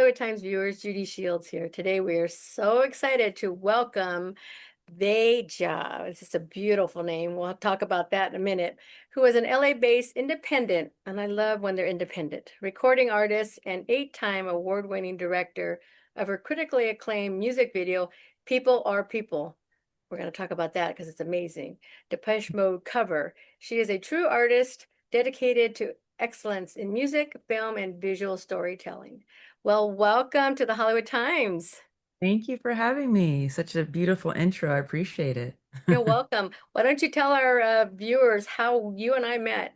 Hollywood Times viewers, Judy Shields here. Today we are so excited to welcome Vaja. It's just a beautiful name. We'll talk about that in a minute. Who is an LA-based independent, and I love when they're independent, recording artist and 8-time award-winning director of her critically acclaimed music video, People Are People. We're going to talk about that because it's amazing. Depeche Mode cover. She is a true artist dedicated to excellence in music, film, and visual storytelling. Well, welcome to the Hollywood Times. Thank you for having me. Such a beautiful intro. I appreciate it. You're welcome. Why don't you tell our viewers how you and I met?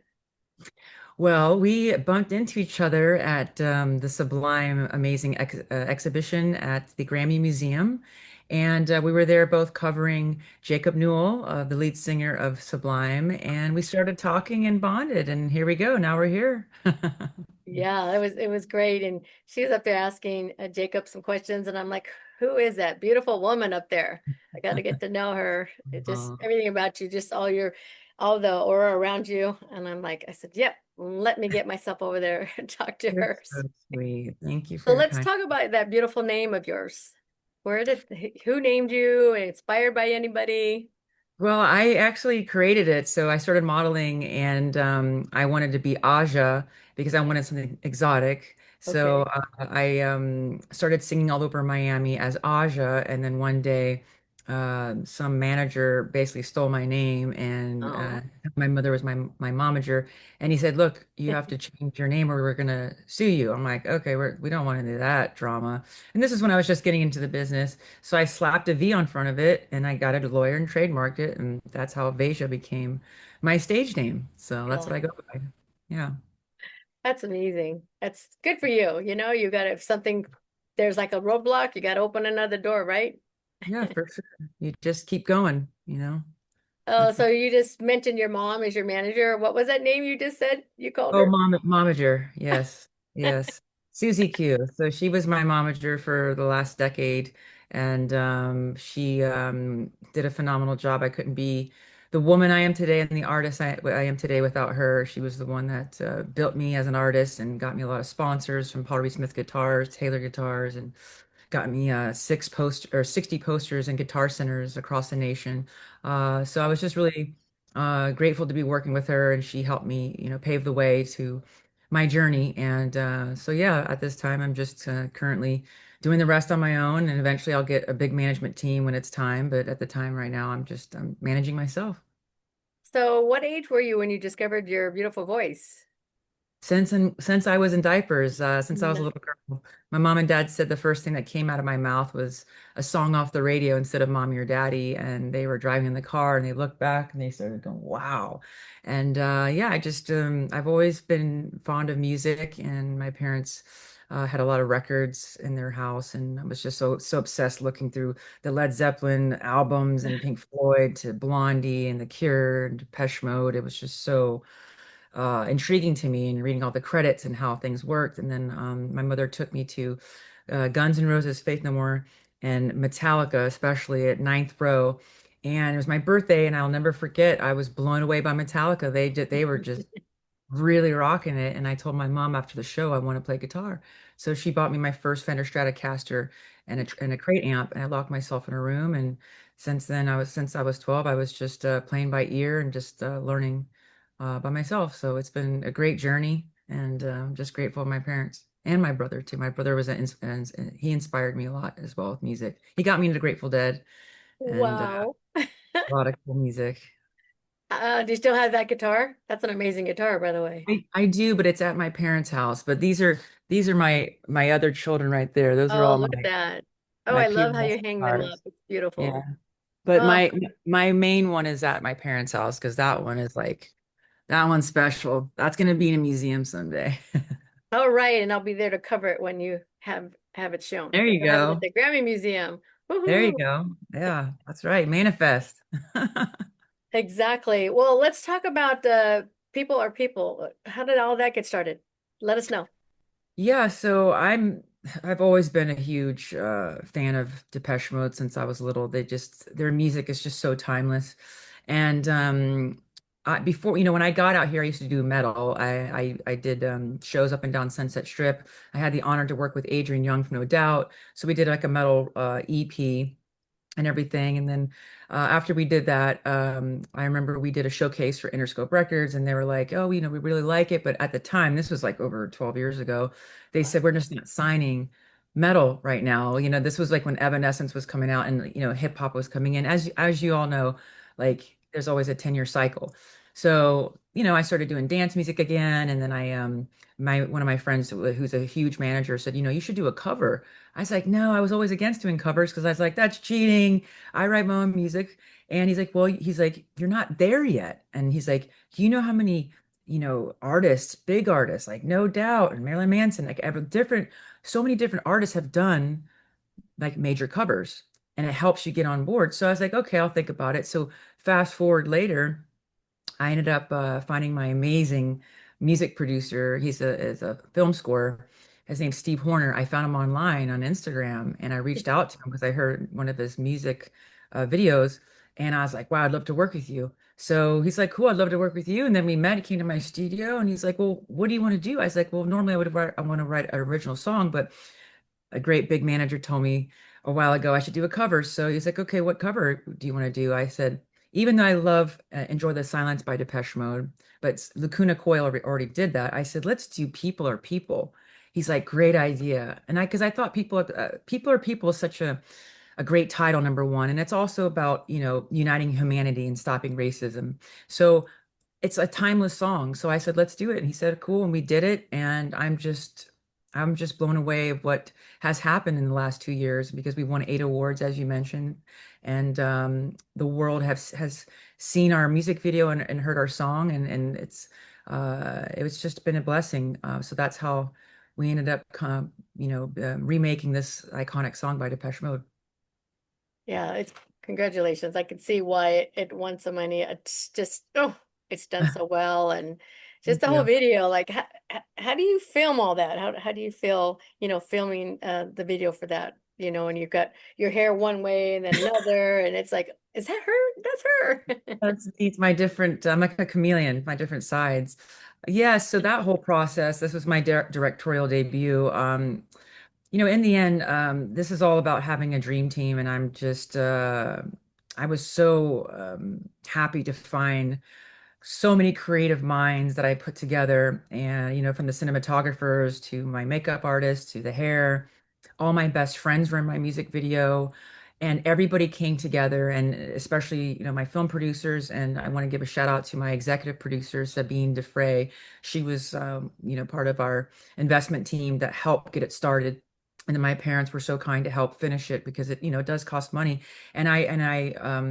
Well, we bumped into each other at the Sublime Amazing exhibition at the Grammy Museum. And we were there both covering Jacob Newell, the lead singer of Sublime. And we started talking and bonded. And here we go. Now we're here. Yeah, it was great. And she was up there asking Jacob some questions, and I'm like, who is that beautiful woman up there? I got to get to know her. It just Oh, everything about you, just all the aura around you. And I'm like, I said, yep, let me get myself over there and talk to you're her. so sweet. Thank you for So your let's kind. talk about that beautiful name of yours. Who named you? Inspired by anybody? Well, I actually created it. So I started modeling and I wanted to be Aja because I wanted something exotic. So Okay. I started singing all over Miami as Aja. And then one day, some manager basically stole my name and Oh. my mother was my momager. And he said, "Look, you have to change your name or we're going to sue you." I'm like, "Okay, we don't want to do that drama." And this is when I was just getting into the business. So I slapped a V on front of it and I got a lawyer and trademarked it. And that's how Vasia became my stage name. So that's what I Yeah. go by. Yeah. That's amazing. That's good for you. You got to, if something, there's like a roadblock, you got to open another door, right? Yeah, for sure. You just keep going. Oh, That's so you just mentioned your mom as your manager. What was that name you just said you called Oh, her? momager. Yes. Yes. Susie Q. So she was my momager for the last decade and she did a phenomenal job. I couldn't be the woman I am today and the artist I am today without her. She was the one that built me as an artist and got me a lot of sponsors from Smith guitars, Taylor guitars, and got me 60 posters and guitar centers across the nation. So I was just really grateful to be working with her, and she helped me, pave the way to my journey. And so yeah, at this time, I'm just currently doing the rest on my own, and eventually I'll get a big management team when it's time. But at the time right now, I'm managing myself. So what age were you when you discovered your beautiful voice? Since I was in diapers, since I was a No. little girl, my mom and dad said the first thing that came out of my mouth was a song off the radio instead of mommy or daddy. And they were driving in the car and they looked back and they started going, wow. And yeah, I've always been fond of music and my parents had a lot of records in their house. And I was just so obsessed looking through the Led Zeppelin albums and Pink Floyd to Blondie and The Cure and Depeche Mode. It was just so intriguing to me and reading all the credits and how things worked. And then my mother took me to Guns N' Roses, Faith No More, and Metallica, especially at Ninth Row. And it was my birthday, and I'll never forget. I was blown away by Metallica. They were just really rocking it. And I told my mom after the show I want to play guitar. So she bought me my first Fender Stratocaster and a crate amp, and I locked myself in a room. And since I was 12, I was just playing by ear and just learning by myself. So it's been a great journey, and I'm just grateful for my parents and my brother too. My brother he inspired me a lot as well with music. He got me into Grateful Dead and Wow. a lot of cool music. Do you still have that guitar? That's an amazing guitar, by the way. I do, but it's at my parents' house. But these are my other children right there. Those are Oh, all look at that. Oh, my I love how you POS hang them up. cars. It's Yeah. beautiful. But Oh, my main one is at my parents' house because that one is like that one's special. That's gonna be in a museum someday. all right. And I'll be there to cover it when you have it shown. There you You'll have it at go. the Grammy Museum. There you Woohoo! go. Yeah, that's right. Manifest. Exactly. Well, let's talk about People Are People. How did all that get started? Let us know. Yeah, so I've always been a huge fan of Depeche Mode since I was little. Their music is just so timeless. And before, when I got out here, I used to do metal. I did shows up and down Sunset Strip. I had the honor to work with Adrian Young from No Doubt. So we did like a metal EP and everything. And then after we did that, I remember we did a showcase for Interscope Records, and they were like, "Oh, we really like it." But at the time, this was like over 12 years ago, they said, "We're just not signing metal right now." This was like when Evanescence was coming out, and hip hop was coming in. As you all know, like there's always a 10-year cycle. So, I started doing dance music again, and then I my one of my friends who's a huge manager said, "You should do a cover." I was like, no, I was always against doing covers because I was like, that's cheating. I write my own music. And he's like, well, he's like, you're not there yet. And he's like, you know how many, artists, big artists, like No Doubt and Marilyn Manson, like so many different artists have done like major covers, and it helps you get on board. So I was like, okay, I'll think about it. So fast forward later, I ended up finding my amazing music producer. Is a film scorer. His name's Steve Horner. I found him online on Instagram, and I reached out to him because I heard one of his music videos, and I was like, "Wow, I'd love to work with you." So he's like, "Cool, I'd love to work with you." And then we met. He came to my studio, and he's like, "Well, what do you want to do?" I was like, "Well, normally I want to write an original song, but a great big manager told me a while ago I should do a cover." So he's like, okay, what cover do you want to do? I said, even though I love Enjoy the Silence by Depeche Mode, but 𝓟𝖊𝖔𝖐 already did that. I said, let's do People Are People. He's like, great idea. And because I thought People Are People is such a great title, number one. And it's also about, uniting humanity and stopping racism. So it's a timeless song. So I said, let's do it. And he said, cool. And we did it. And I'm just blown away of what has happened in the last 2 years because we won 8 awards, as you mentioned. And the world has seen our music video and heard our song. And it's just been a blessing. So that's how we ended up, remaking this iconic song by Depeche Mode. Yeah, it's congratulations. I can see why it won so many. It's just, oh, it's done so well. And just Thank the whole you. video, like how do you film all that? How do you feel, filming the video for that, and you've got your hair one way and then another, and it's like, is that her? That's her. It's my different, I'm like a chameleon, my different sides. Yeah, so that whole process, this was my directorial debut. In the end, this is all about having a dream team, and I was so happy to find so many creative minds that I put together. And, from the cinematographers to my makeup artists to the hair, all my best friends were in my music video. And everybody came together, and especially, my film producers. And I want to give a shout out to my executive producer, Sabine Defray. She was, part of our investment team that helped get it started. And then my parents were so kind to help finish it because it does cost money. And I,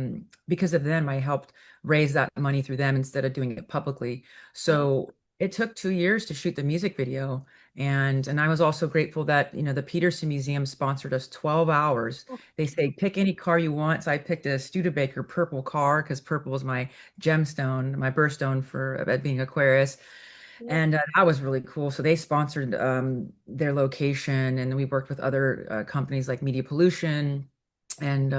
because of them, I helped raise that money through them instead of doing it publicly. Oh, So it took 2 years to shoot the music video. And I was also grateful that, the Peterson Museum sponsored us 12 hours. They say pick any car you want. So I picked a Studebaker purple car because purple was my gemstone, my birthstone for being Aquarius. yeah. And that was really cool. So they sponsored their location, and we worked with other companies like Media Pollution, and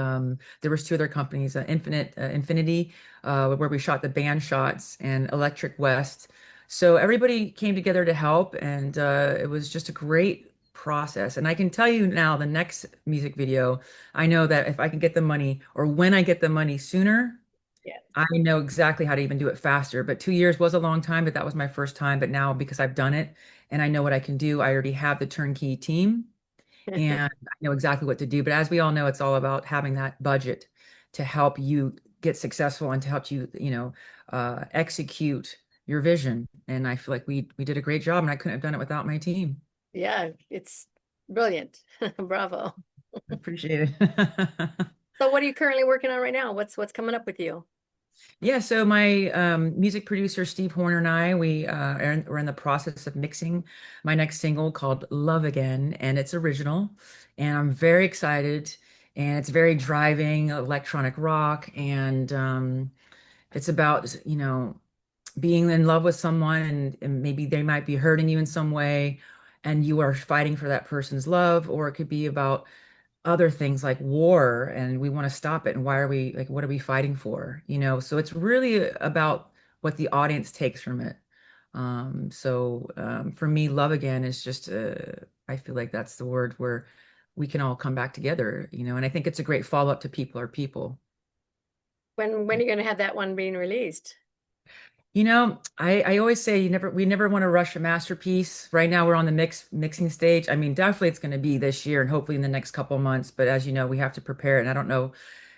there was two other companies, Infinity, where we shot the band shots, and Electric West. So everybody came together to help, and it was just a great process. And I can tell you now, the next music video, I know that if I can get the money, or when I get the money sooner, Yeah. I know exactly how to even do it faster. But 2 years was a long time, but that was my first time. But now, because I've done it and I know what I can do, I already have the turnkey team and I know exactly what to do. But as we all know, it's all about having that budget to help you get successful and to help you, execute your vision. And I feel like we did a great job, and I couldn't have done it without my team. Yeah, it's brilliant. Bravo. I appreciate it. So what are you currently working on right now? What's coming up with you? Yeah, so my music producer Steve Horner and I, we're in the process of mixing my next single called "Love Again," and it's original, and I'm very excited. And it's very driving electronic rock, and it's about being in love with someone, and maybe they might be hurting you in some way, and you are fighting for that person's love, or it could be about other things like war, and we want to stop it, and why are we, like, what are we fighting for, so it's really about what the audience takes from it. For me, love again is just I feel like that's the word where we can all come back together, and I think it's a great follow-up to People Are People. When are you going to have that one being released? I always say we never want to rush a masterpiece. Right now we're on the mixing stage. I mean, definitely it's going to be this year and hopefully in the next couple of months. But as you know, we have to prepare it. And I don't know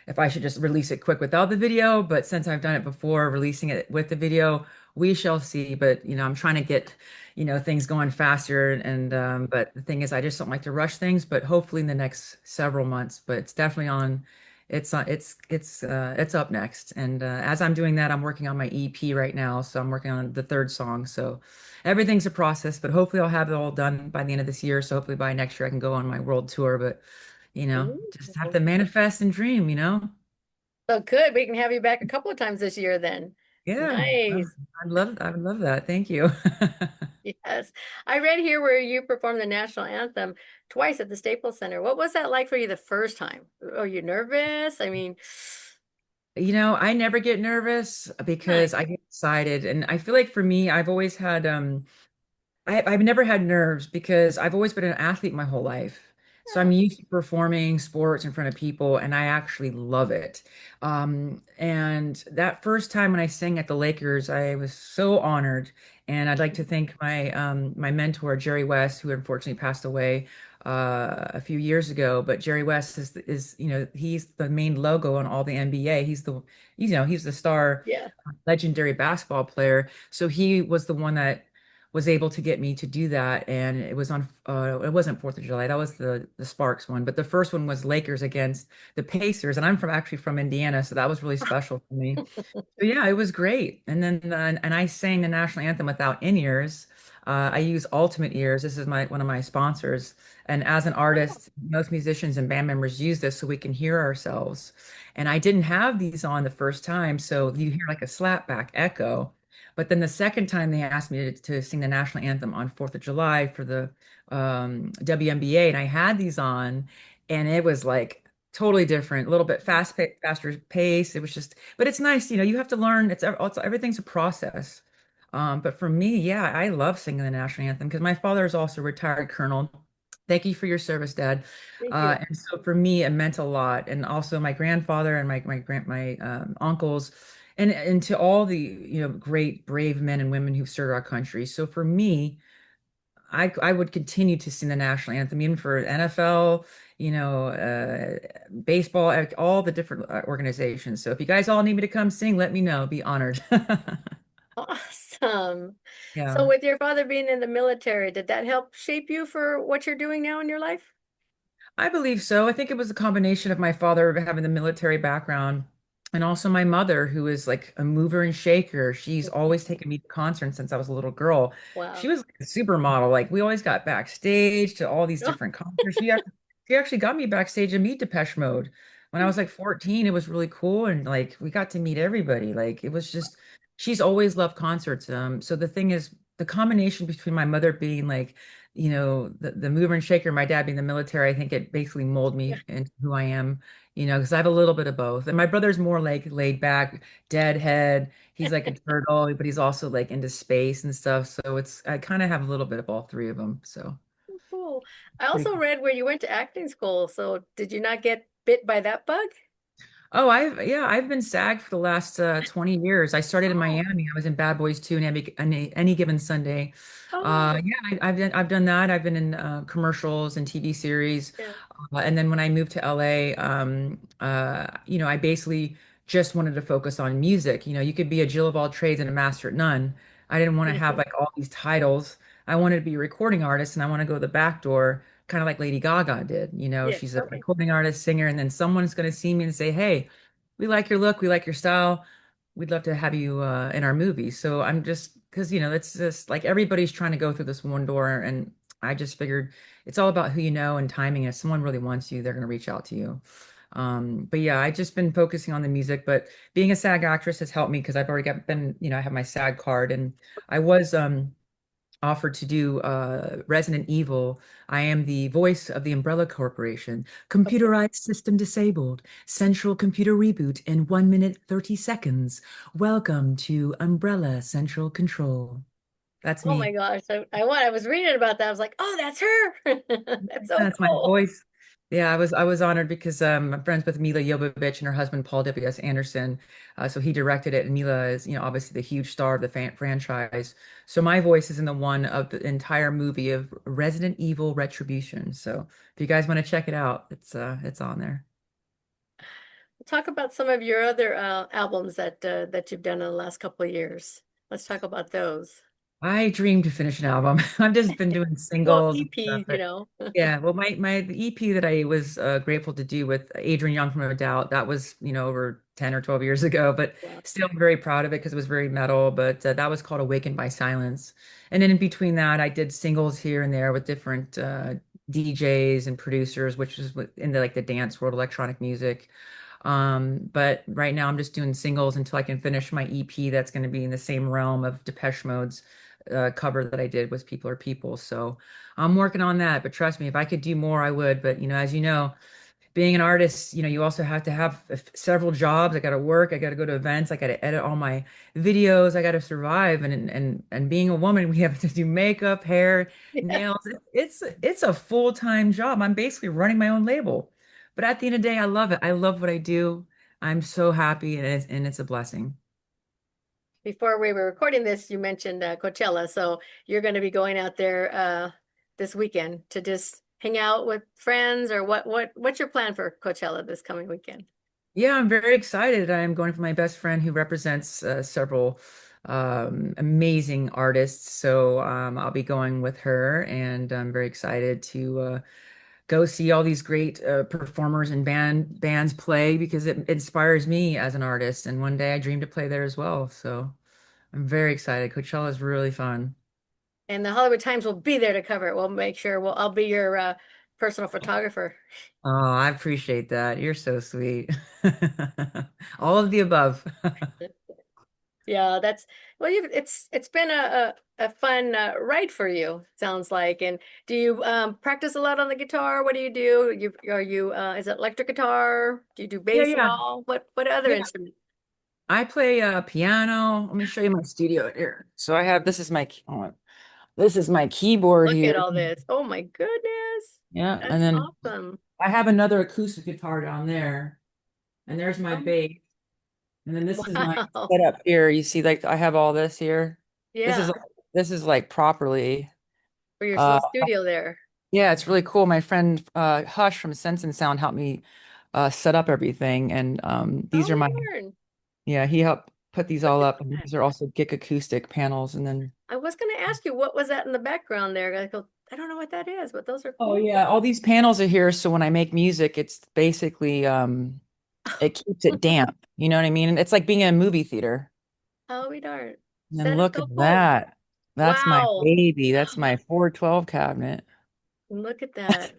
if I should just release it quick without the video, but since I've done it before, releasing it with the video, we shall see. But I'm trying to get, things going faster. And but the thing is, I just don't like to rush things. But hopefully in the next several months. But it's definitely on. It's up next. And as I'm doing that, I'm working on my EP right now. So I'm working on the third song. So everything's a process, but hopefully I'll have it all done by the end of this year. So hopefully by next year I can go on my world tour. But just have Ooh. to manifest and dream. So good. We can have you back a couple of times this year then. Yeah. Nice. I would love that. Thank you. Yes. I read here where you performed the national anthem twice at the Staples Center. What was that like for you the first time? Are you nervous? I mean, I never get nervous because nice. I get excited. And I feel like for me, I've always had I've never had nerves because I've always been an athlete my whole life. So I'm Oh, used to performing sports in front of people and I actually love it. And that first time when I sang at the Lakers, I was so honored. And I'd like to thank my mentor, Jerry West, who unfortunately passed away a few years ago. But Jerry West is he's the main logo on all the NBA. He's the star yeah. legendary basketball player. So he was the one that was able to get me to do that. And it wasn't 4th of July. That was the Sparks one. But the first one was Lakers against the Pacers. And I'm actually from Indiana. So that was really special for me. So yeah, it was great. And then and I sang the national anthem without in-ears. I use Ultimate Ears. This is my one of my sponsors. And as an Oh, artist, most musicians and band members use this so we can hear ourselves. And I didn't have these on the first time, so you hear like a slapback echo. But then the second time they asked me to sing the national anthem on 4th of July for the WNBA, and I had these on, and it was like totally different, a little bit faster pace. It was just, but it's nice, you have to learn. Everything's a process. But for me, yeah, I love singing the national anthem because my father is also a retired colonel. Thank you for your service, Dad. thank you. And so for me, it meant a lot. And also my grandfather and my uncles, and to all the great brave men and women who've served our country. So for me, I would continue to sing the national anthem, even for NFL, baseball, all the different organizations. So if you guys all need me to come sing, let me know. Be honored. Awesome. So Yeah. with your father being in the military, did that help shape you for what you're doing now in your life? I believe so. I think it was a combination of my father having the military background and also my mother, who is like a mover and shaker. She's always taken me to concerts since I was a little girl. She Wow. was like a supermodel. Like we always got backstage to all these different concerts. She actually got me backstage to meet Depeche Mode. When I was like 14, it was really cool. And like we got to meet everybody. Like it was just, she's always loved concerts. So the thing is, the combination between my mother being like, the mover and shaker, my dad being the military, I think it basically molded Yeah. me into who I am, because I have a little bit of both. And my brother's more like laid back, deadhead. He's like a turtle, but he's also like into space and stuff. So I kind of have a little bit of all three of them. So Cool. I pretty also cool. read where you went to acting school. So did you not get bit by that bug? Oh, I've been SAG for the last 20 years. I started in Oh, Miami. I was in Bad Boys 2 and any given Sunday. oh, Yeah, I've done that. I've been in commercials and TV series. yeah. And then when I moved to LA, I basically just wanted to focus on music. You could be a Jill of all trades and a master at none. I didn't want to have like all these titles. I wanted to be a recording artist and I want to go the back door, kind of like Lady Gaga did. Yeah. She's a Okay. recording artist, singer, and then someone's going to see me and say, "Hey, we like your look, we like your style. We'd love to have you in our movie." So I'm just because it's just like everybody's trying to go through this one door, and I just figured it's all about who you know and timing. If someone really wants you, they're going to reach out to you. But yeah, I just been focusing on the music, but being a SAG actress has helped me because I've already I have my SAG card, and I was offered to do Resident Evil. I am the voice of the Umbrella Corporation. Computerized system disabled. Central computer reboot in 1 minute 30 seconds. Welcome to Umbrella Central Control. That's Oh my me. gosh. I was reading about that. I was like, oh, that's her. That's so That's my cool. voice. Yeah, I was honored because I'm friends with 𝓟𝖊𝖔𝖕 𝓟𝖊𝖔𝖕 and her husband Paul W.S. Anderson. So he directed it, and Mila is, obviously the huge star of the franchise. So my voice is in the one of the entire movie of Resident Evil Retribution. So if you guys want to check it out, it's on there. Talk about some of your other albums that you've done in the last couple of years. Let's talk about those. I dream to finish an album. I've just been doing Well, singles and stuff. EPs, you know. Yeah, well, my the EP that I was grateful to do with Adrian Young from No Doubt, that was, over 10 or 12 years ago, but Wow. still very proud of it because it was very metal. But that was called Awakened by Silence. And then in between that, I did singles here and there with different DJs and producers, which is in the like the dance world, electronic music. But right now I'm just doing singles until I can finish my EP that's going to be in the same realm of Depeche Mode's cover that I did with People Are People. So I'm working on that. But trust me, if I could do more, I would. But as you know, being an artist, you also have to have several jobs. I got to work. I got to go to events. I got to edit all my videos. I got to survive. And being a woman, we have to do makeup, hair, Yeah. nails. It's a full-time job. I'm basically running my own label. But at the end of the day, I love it. I love what I do. I'm so happy, and it's a blessing. Before we were recording this, you mentioned Coachella, so you're going to be going out there this weekend to just hang out with friends, or what's your plan for Coachella this coming weekend? Yeah, I'm very excited. I'm going for my best friend who represents several amazing artists. So I'll be going with her, and I'm very excited to go see all these great performers and bands play because it inspires me as an artist. And one day I dream to play there as well. So I'm very excited. Coachella is really fun. And the Hollywood Times will be there to cover it. We'll make sure I'll be your personal photographer. Oh, I appreciate that. You're so sweet. All of the above. Yeah, that's well, it's been a fun ride for you, sounds like. And do you practice a lot on the guitar? What do you do? Is it electric guitar? Do you do Yeah, bass at yeah. all? What other Yeah. instrument? I play piano. Let me show you my studio here. So I have this is my keyboard Look here. at all this. Oh my goodness. Yeah, and That's then awesome. I have another acoustic guitar down there, and there's my Um, bass. And then this is my wow. setup here. You see, like I have all this here. This is Yeah, this is like properly. for your Uh, little studio there. yeah, it's really cool. My friend Hush from Sense and Sound helped me set up everything, and these are Oh, my darn. yeah. He helped put these Look all at up, and that. these are also Gick acoustic panels, and then. I was going to ask you what was that in the background there. I don't know what that is, but those are Oh cool. yeah, all these panels are here, so when I make music, it's basically it keeps it damp. You know what I mean? And it's like being in a movie theater. Oh, we darn. And then That is look so at cool. that. That's my Wow. baby. That's my 412 cabinet. Look at that.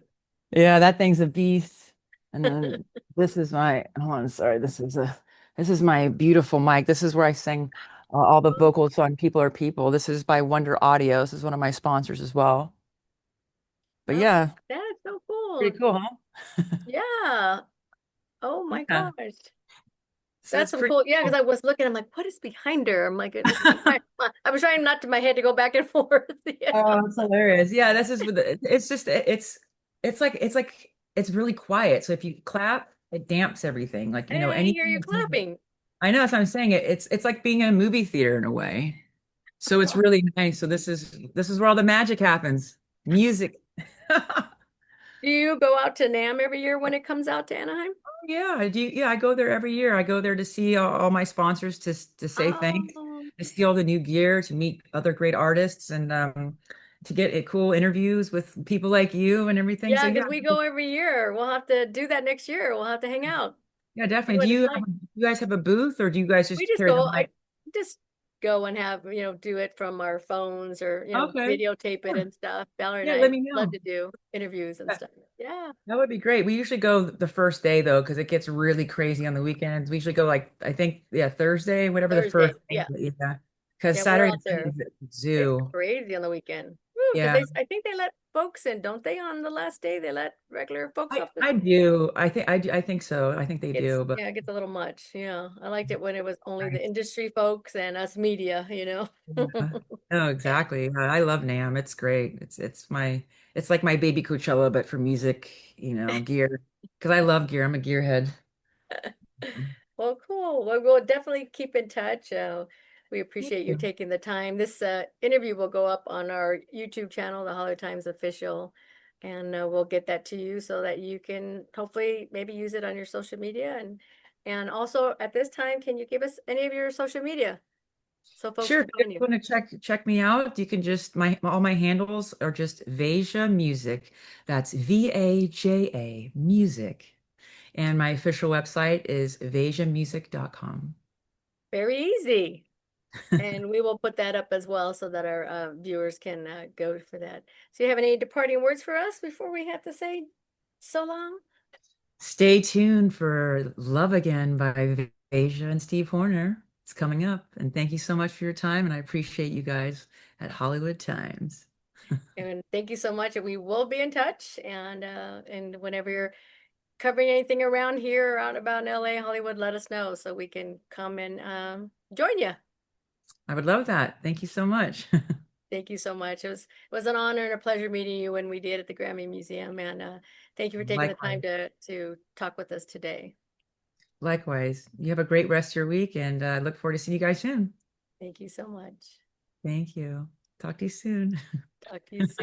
Yeah, that thing's a beast. And then this is my, hold on, sorry, this is my beautiful mic. This is where I sing all the vocals on People Are People. This is by Wonder Audio. This is one of my sponsors as well. But Oh, yeah, that is so cool. pretty cool, huh? Yeah. Oh my Yeah. gosh. So That's it's some pretty cool. Yeah, because cool. I was looking, I'm like, what is behind her? I'm like, I was trying not to my head to go back and forth. Yeah. Oh, it's hilarious. Yeah, this is with it's just it's really quiet. So if you clap, it damps everything. Like, I hear anything you that's moving. clapping. I know that's what I'm saying. It's like being in a movie theater in a way. So it's really nice. So this is where all the magic happens. Music. Do you go out to NAM every year when it comes out to Anaheim? Yeah, I do. Yeah, I go there every year. I go there to see all my sponsors to say thanks, Oh, to see all the new gear, to meet other great artists, and to get cool interviews with people like you and everything. So yeah, yeah, because we go every year. We'll have to do that next year. We'll have to hang out, yeah, see definitely. Do what it's you like. you guys have a booth, or do you guys We just just carry the go, I mic? just go and have, do it from our phones, or, Okay, videotape it sure. and stuff. Valerie and Yeah, I let me love know. to do interviews and Yeah, stuff. Yeah, that would be great. We usually go the first day though, because it gets really crazy on the weekends. We usually go like I think yeah Thursday, whatever the Thursday. first Yeah. day. Yeah. because Yeah, we're Saturday out and Sunday there. is at the It's zoo. crazy on the weekend. Woo, because Yeah, I think they let folks in, don't they? On the last day, they let regular folks off the. I do. I think so. I think they It's do, but yeah, it gets a little much. Yeah, I liked it when it was only the nice. industry folks and us media. Yeah. No, exactly. I love NAMM. It's great. It's like my baby Coachella, but for music, gear. Because I love gear. I'm a gearhead. Well, cool. Well, we'll definitely keep in touch. We Thank appreciate you you. taking the time. This interview will go up on our YouTube channel, the Hollywood Times Official, and we'll get that to you so that you can hopefully maybe use it on your social media. And also at this time, can you give us any of your social media so folks Sure. can If you find you? want to check me out, you can just my all my handles are just Vaja Music. That's VAJA Music. And my official website is vajamusic.com. Very easy. And we will put that up as well so that our viewers can go for that. So you have any departing words for us before we have to say so long? Stay tuned for Love Again by Vasia and Steve Horner. It's coming up. And thank you so much for your time. And I appreciate you guys at Hollywood Times. And thank you so much. And we will be in touch. And whenever you're covering anything around here or out about in LA, Hollywood, let us know so we can come and join you. I would love that. Thank you so much. Thank you so much. It was an honor and a pleasure meeting you when we did at the Grammy Museum. And thank you for taking the time Likewise. to talk with us today. Likewise. You have a great rest of your week and I look forward to seeing you guys soon. Thank you so much. Thank you. Talk to you soon. Talk to you soon.